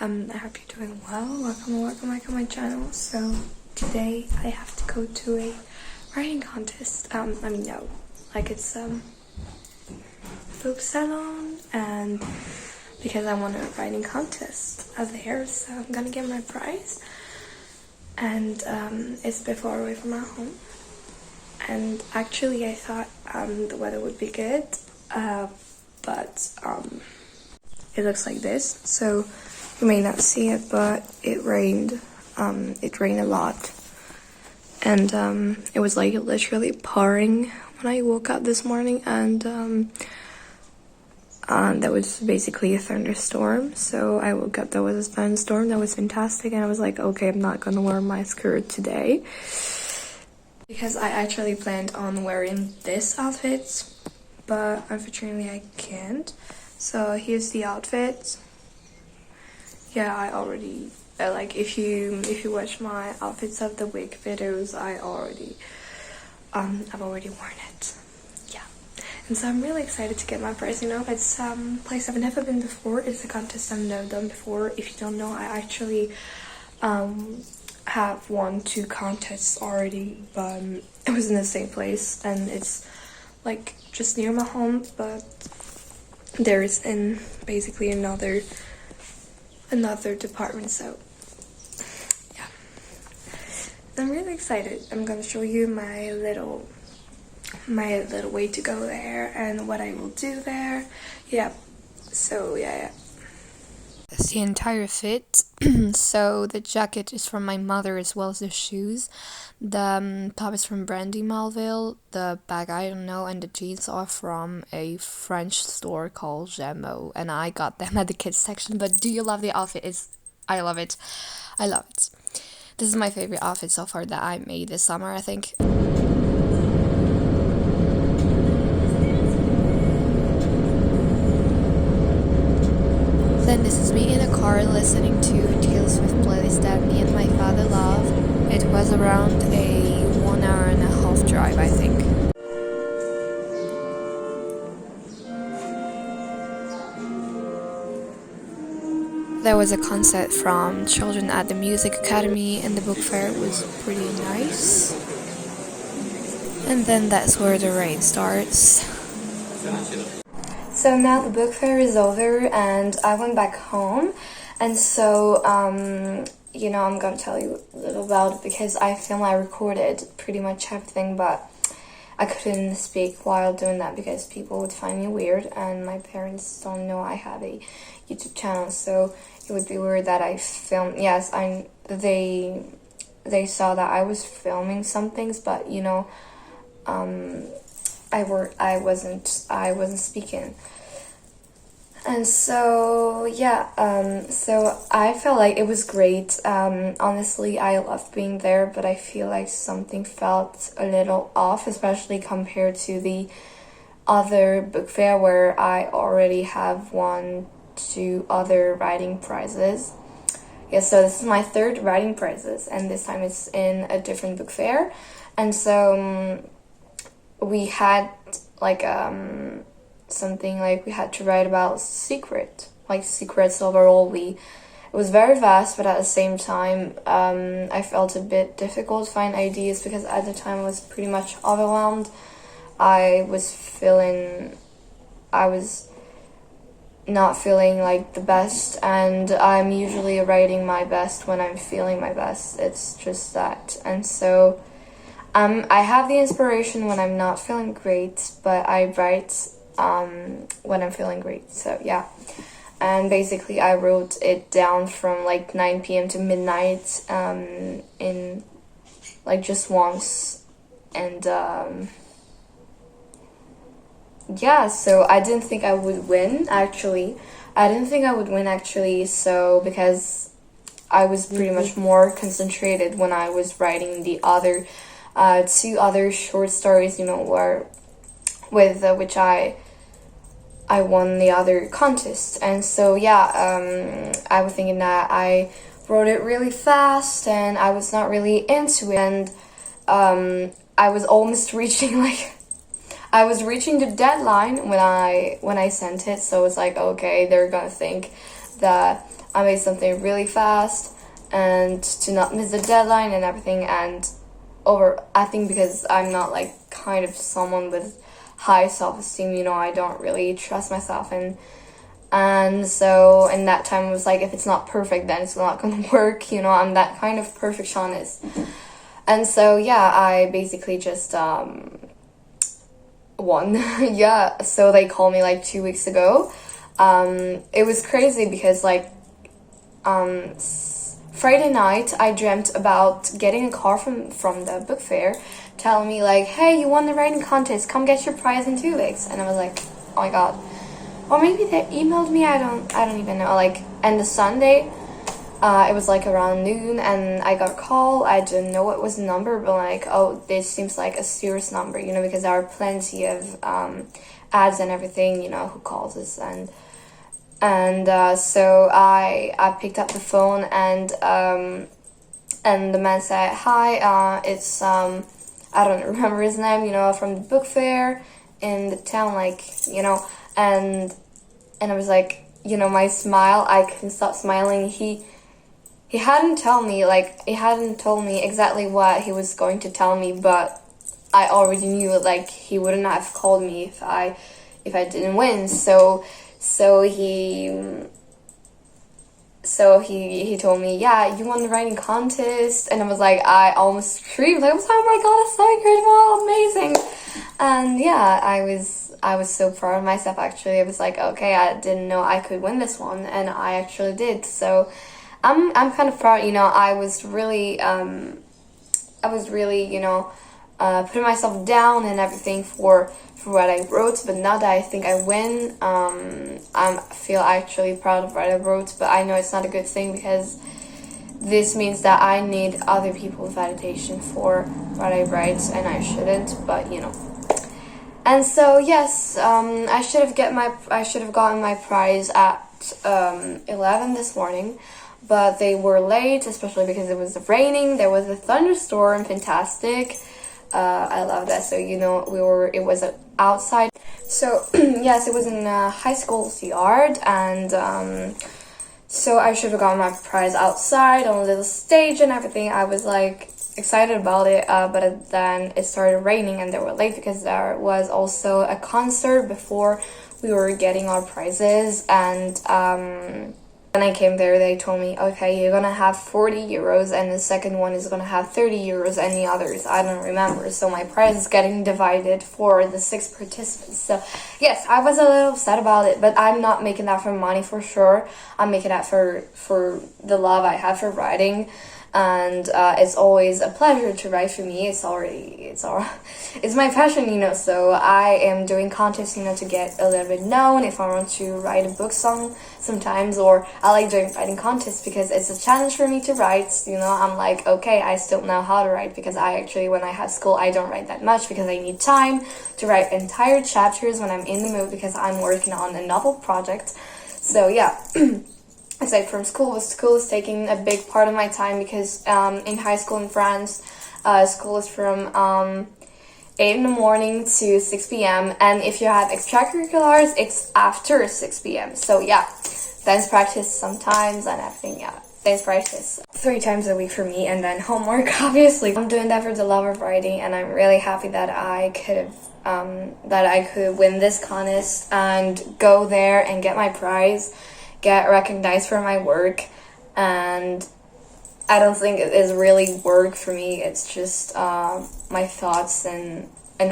I hope you're doing well. Welcome back to my channel. So today I have to go to a writing contest. It's book salon, and because I won a writing contest there, so I'm gonna get my prize. And it's a bit far away from my home. And actually I thought the weather would be good, but it looks like this. So you may not see it, but it rained. It rained a lot, and it was like literally pouring when I woke up this morning, and that was basically a thunderstorm. So I woke up, there was a thunderstorm. That was fantastic, and I was like, okay, I'm not gonna wear my skirt today because I actually planned on wearing this outfit, but unfortunately I can't. So here's the outfit. Yeah, I already if you watch my outfits of the week videos, I've already worn it. Yeah, and so I'm really excited to get my prize. You know, it's place I've never been before. It's a contest I've never done before. If you don't know, I actually have won 2 contests already, but it was in the same place, and it's like just near my home, but there is in basically another department. So yeah, I'm really excited. I'm gonna show you my little way to go there and what I will do there. Yeah, so yeah. That's the entire fit. So the jacket is from my mother, as well as the shoes. The top is from Brandy Melville, the bag I don't know, and the jeans are from a French store called Gemmo, and I got them at the kids section. But do you love the outfit? I love it. I love it. This is my favorite outfit so far that I made this summer, I think. Then this is me in a car listening to Taylor Swift playlist that me and my father love. It was around a 1.5-hour drive, I think. There was a concert from children at the Music Academy, and the book fair was pretty nice. And then that's where the rain starts. So now the book fair is over, and I went back home, and so you know, I'm gonna tell you a little about it because I recorded pretty much everything, but I couldn't speak while doing that because people would find me weird, and my parents don't know I have a YouTube channel, so it would be weird that I filmed. Yes, they saw that I was filming some things, but you know, I wasn't speaking. And so yeah, so I felt like it was great. Honestly, I loved being there, but I feel like something felt a little off, especially compared to the other book fair where I already have won 2 other writing prizes. Yeah, so this is my 3rd writing prizes, and this time it's in a different book fair. And so we had like something like we had to write about secrets overall. It was very vast, but at the same time I felt a bit difficult to find ideas because at the time I was pretty much overwhelmed. I was not feeling like the best, and I'm usually writing my best when I'm feeling my best. It's just that. And so I have the inspiration when I'm not feeling great, but I write when I'm feeling great. So yeah, and basically I wrote it down from like 9 p.m. to midnight in like just once, and yeah, so I didn't think I would win actually. So because I was pretty much more concentrated when I was writing the other 2 other short stories, you know, with which I won the other contest. And so yeah, I was thinking that I wrote it really fast and I was not really into it, and I was almost reaching the deadline when I sent it. So it's like, okay, they're gonna think that I made something really fast and to not miss the deadline and everything. And I think because I'm not like kind of someone with high self-esteem, you know, I don't really trust myself, and so in that time it was like, if it's not perfect then it's not gonna work, you know. I'm that kind of perfectionist. And so yeah, I basically just won. Yeah, so they called me like 2 weeks ago. It was crazy because like Friday night I dreamt about getting a call from the book fair telling me like, hey, you won the writing contest, come get your prize in 2 weeks. And I was like, oh my god. Or maybe they emailed me, I don't even know. Like, and the Sunday, it was like around noon, and I got a call. I didn't know what was the number, but like, oh, this seems like a serious number, you know, because there are plenty of ads and everything, you know, who calls us. And so I picked up the phone, and the man said, hi, it's I don't remember his name, you know, from the book fair in the town, like, you know. And I was like, you know, my smile, I couldn't stop smiling. He hadn't told me exactly what he was going to tell me, but I already knew, like, he wouldn't have called me if I didn't win. So he told me, yeah, you won the writing contest. And I was like, I almost screamed. I was, oh my god, it's so incredible, amazing. And yeah, I was so proud of myself, actually. I was like, okay, I didn't know I could win this one, and I actually did. So I'm kind of proud, you know. I was really, you know, putting myself down and everything for what I wrote, but now that I think I win, I feel actually proud of what I wrote. But I know it's not a good thing, because this means that I need other people's validation for what I write, and I shouldn't, but you know. And so yes, I should have gotten my prize at 11 this morning, but they were late, especially because it was raining. There was a thunderstorm. Fantastic. I love that. So you know, it was outside. So yes, it was in high school's yard, and so I should have gotten my prize outside on a little stage and everything. I was like excited about it, but then it started raining and they were late because there was also a concert before we were getting our prizes. And when I came there, they told me, okay, you're gonna have 40 euros, and the second one is gonna have 30 euros, and the others I don't remember. So my prize is getting divided for the 6 participants. So yes, I was a little upset about it, but I'm not making that for money, for sure. I'm making that for the love I have for writing. And it's always a pleasure to write. For me, it's my passion, you know. So I am doing contests, you know, to get a little bit known. If I want to write a book song sometimes, or I like doing writing contests because it's a challenge for me to write. You know, I'm like, okay, I still know how to write, because I actually, when I have school, I don't write that much because I need time to write entire chapters when I'm in the mood, because I'm working on a novel project. So yeah. Aside from school is taking a big part of my time, because in high school in France, school is from 8 in the morning to 6 p.m. and if you have extracurriculars, it's after 6 p.m. So yeah, dance practice sometimes and everything. Yeah, dance practice 3 times a week for me, and then homework, obviously. I'm doing that for the love of writing, and I'm really happy that I could win this contest and go there and get my prize, get recognized for my work. And I don't think it is really work for me. It's just my thoughts and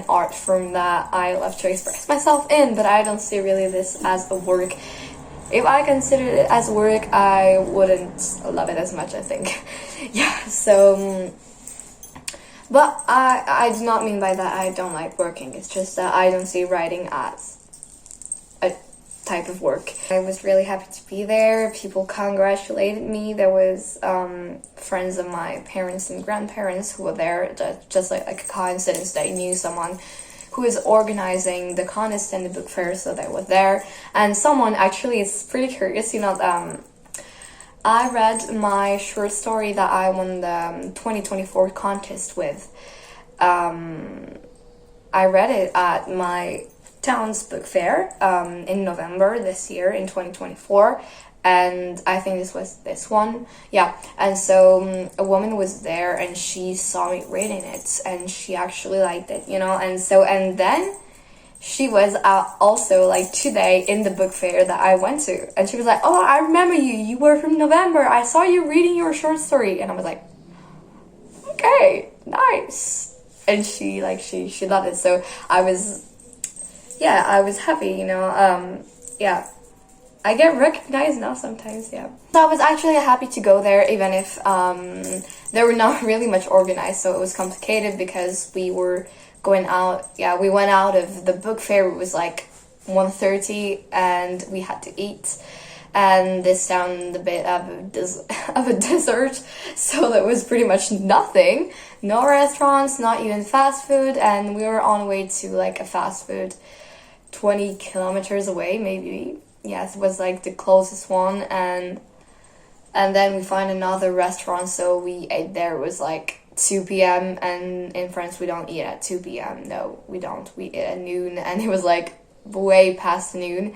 art form that I love to express myself in, but I don't see really this as a work. If I considered it as work, I wouldn't love it as much, I think. Yeah, so but I do not mean by that I don't like working. It's just that I don't see writing as a type of work. I was really happy to be there. People congratulated me. There was friends of my parents and grandparents who were there, just like a coincidence. They knew someone who is organizing the contest and the book fair, so they were there. And someone actually is pretty curious, you know, I read my short story that I won the 2024 contest with. I read it at my town's book fair in November this year, in 2024, and I think this was this one, yeah. And so a woman was there, and she saw me reading it, and she actually liked it, you know. And then she was also like today in the book fair that I went to, and she was like, "Oh, I remember you. You were from November. I saw you reading your short story," and I was like, "Okay, nice." And she loved it, so I was happy, you know. Yeah. I get recognized now sometimes, yeah. So I was actually happy to go there, even if they were not really much organized, so it was complicated because we were going out. Yeah, we went out of the book fair. It was like 1:30, and we had to eat. And this sounded a bit of a desert, so there was pretty much nothing. No restaurants, not even fast food, and we were on the way to like a fast food 20 kilometers away, maybe. Yes, it was like the closest one, and then we find another restaurant, so we ate there. It was like 2 p.m. and in France we don't eat at 2 p.m. No, we don't. We eat at noon, and it was like way past noon,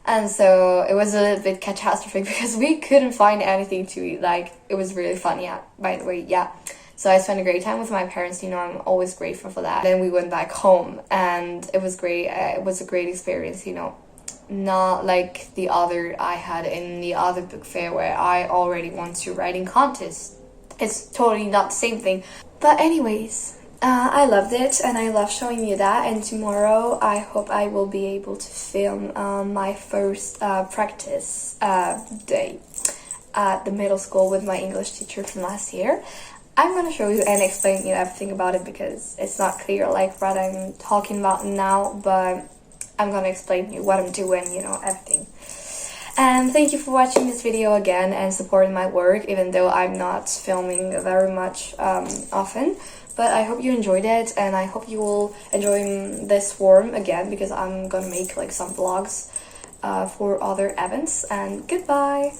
and so it was a little bit catastrophic because we couldn't find anything to eat. Like, it was really fun, yeah, by the way, yeah. So I spent a great time with my parents, you know, I'm always grateful for that. Then we went back home, and it was great. It was a great experience, you know. Not like the other I had in the other book fair where I already won 2 writing contests. It's totally not the same thing. But anyways, I loved it, and I love showing you that. And tomorrow I hope I will be able to film my first practice day at the middle school with my English teacher from last year. I'm gonna show you and explain you everything about it because it's not clear like what I'm talking about now, but I'm gonna explain you what I'm doing, you know, everything. And thank you for watching this video again and supporting my work, even though I'm not filming very much often. But I hope you enjoyed it, and I hope you will enjoy this form again, because I'm gonna make like some vlogs for other events. And goodbye!